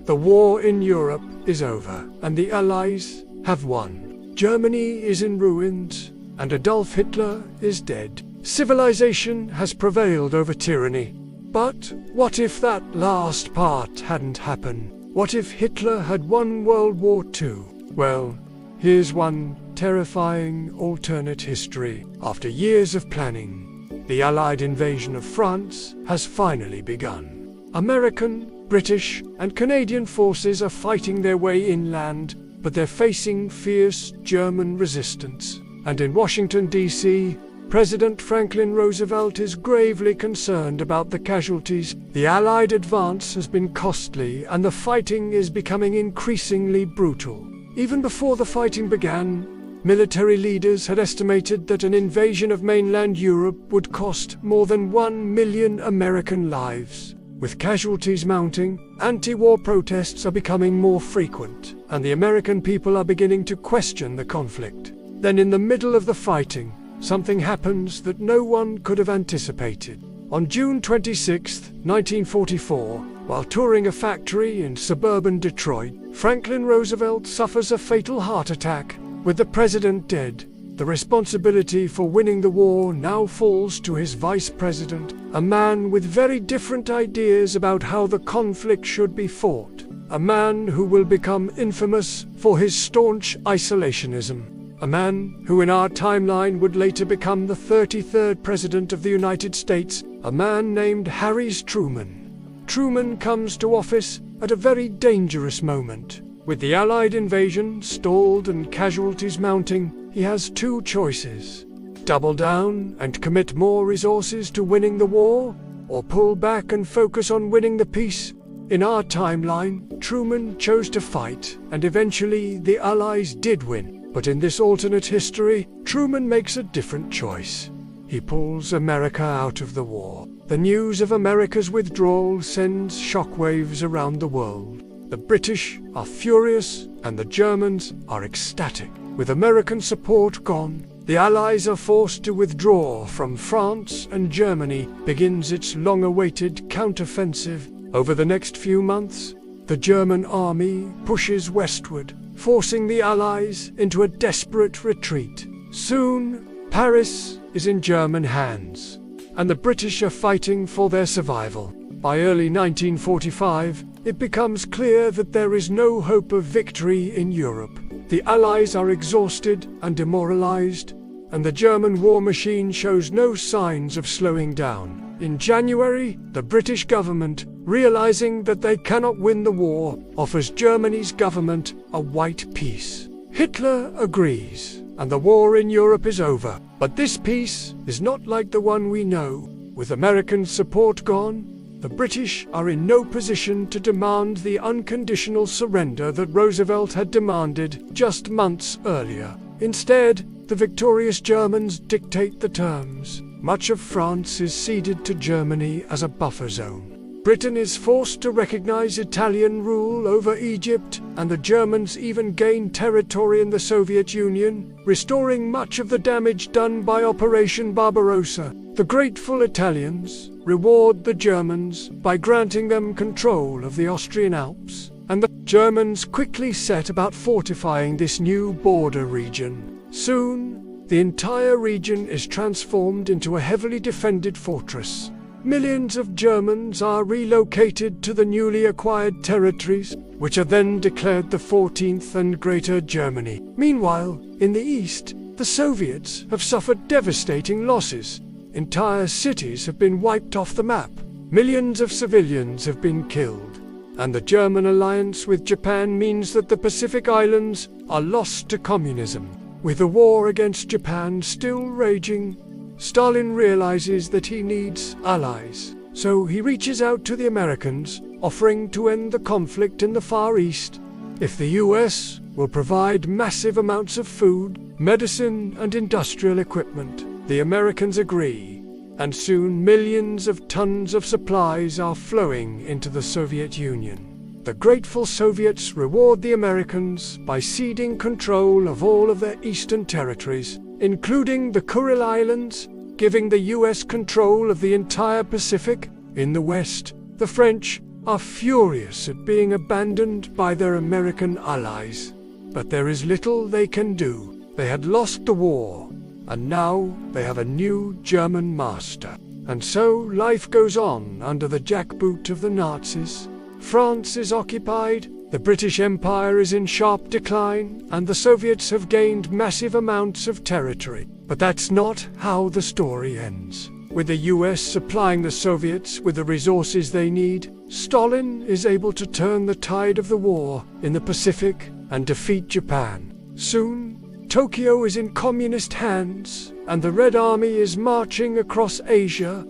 The war in Europe is over, and the Allies have won. Germany is in ruins, and Adolf Hitler is dead. Civilization has prevailed over tyranny. But what if that last part hadn't happened? What if Hitler had won World War II? Well, here's one terrifying alternate history. After years of planning, the Allied invasion of France has finally begun. American, British, and Canadian forces are fighting their way inland, but they're facing fierce German resistance. And in Washington, D.C., President Franklin Roosevelt is gravely concerned about the casualties. The Allied advance has been costly, and the fighting is becoming increasingly brutal. Even before the fighting began, military leaders had estimated that an invasion of mainland Europe would cost more than 1 million American lives. With casualties mounting, anti-war protests are becoming more frequent, and the American people are beginning to question the conflict. Then in the middle of the fighting, something happens that no one could have anticipated. On June 26, 1944, while touring a factory in suburban Detroit, Franklin Roosevelt suffers a fatal heart attack. With the president dead, the responsibility for winning the war now falls to his vice president, a man with very different ideas about how the conflict should be fought, a man who will become infamous for his staunch isolationism. A man who in our timeline would later become the 33rd President of the United States, a man named Harry Truman. Truman comes to office at a very dangerous moment. With the Allied invasion stalled and casualties mounting, he has two choices: double down and commit more resources to winning the war, or pull back and focus on winning the peace. In our timeline, Truman chose to fight, and eventually the Allies did win. But in this alternate history, Truman makes a different choice. He pulls America out of the war. The news of America's withdrawal sends shockwaves around the world. The British are furious, and the Germans are ecstatic. With American support gone, the Allies are forced to withdraw from France, and Germany begins its long-awaited counteroffensive. Over the next few months, the German army pushes westward, forcing the Allies into a desperate retreat. Soon, Paris is in German hands, and the British are fighting for their survival. By early 1945, it becomes clear that there is no hope of victory in Europe. The Allies are exhausted and demoralized, and the German war machine shows no signs of slowing down. In January, the British government, realizing that they cannot win the war, offers Germany's government a white peace. Hitler agrees, and the war in Europe is over. But this peace is not like the one we know. With American support gone, the British are in no position to demand the unconditional surrender that Roosevelt had demanded just months earlier. Instead, the victorious Germans dictate the terms. Much of France is ceded to Germany as a buffer zone. Britain is forced to recognize Italian rule over Egypt, and the Germans even gain territory in the Soviet Union, restoring much of the damage done by Operation Barbarossa. The grateful Italians reward the Germans by granting them control of the Austrian Alps, and the Germans quickly set about fortifying this new border region. Soon, the entire region is transformed into a heavily defended fortress. Millions of Germans are relocated to the newly acquired territories, which are then declared the 14th and Greater Germany. Meanwhile, in the east, the Soviets have suffered devastating losses. Entire cities have been wiped off the map. Millions of civilians have been killed. And the German alliance with Japan means that the Pacific Islands are lost to communism. With the war against Japan still raging, Stalin realizes that he needs allies. So he reaches out to the Americans, offering to end the conflict in the Far East. If the US will provide massive amounts of food, medicine, and industrial equipment, the Americans agree. And soon millions of tons of supplies are flowing into the Soviet Union. The grateful Soviets reward the Americans by ceding control of all of their eastern territories, including the Kuril Islands, giving the US control of the entire Pacific. In the west, the French, are furious at being abandoned by their American allies. But there is little they can do. They had lost the war, and now they have a new German master. And so life goes on under the jackboot of the Nazis. France is occupied, the British Empire is in sharp decline, and the Soviets have gained massive amounts of territory. But that's not how the story ends. With the US supplying the Soviets with the resources they need, Stalin is able to turn the tide of the war in the Pacific and defeat Japan. Soon, Tokyo is in communist hands, and the Red Army is marching across Asia.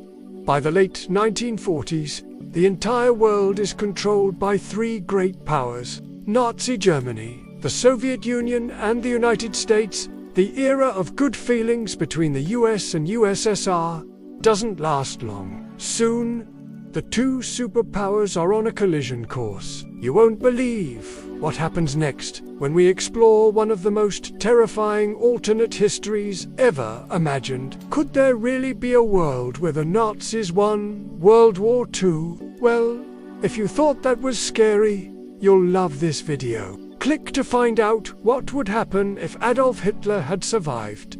By the late 1940s, the entire world is controlled by three great powers: Nazi Germany, the Soviet Union, and the United States. The era of good feelings between the US and USSR doesn't last long. Soon, the two superpowers are on a collision course. You won't believe what happens next when we explore one of the most terrifying alternate histories ever imagined. Could there really be a world where the Nazis won World War II? Well, if you thought that was scary, you'll love this video. Click to find out what would happen if Adolf Hitler had survived.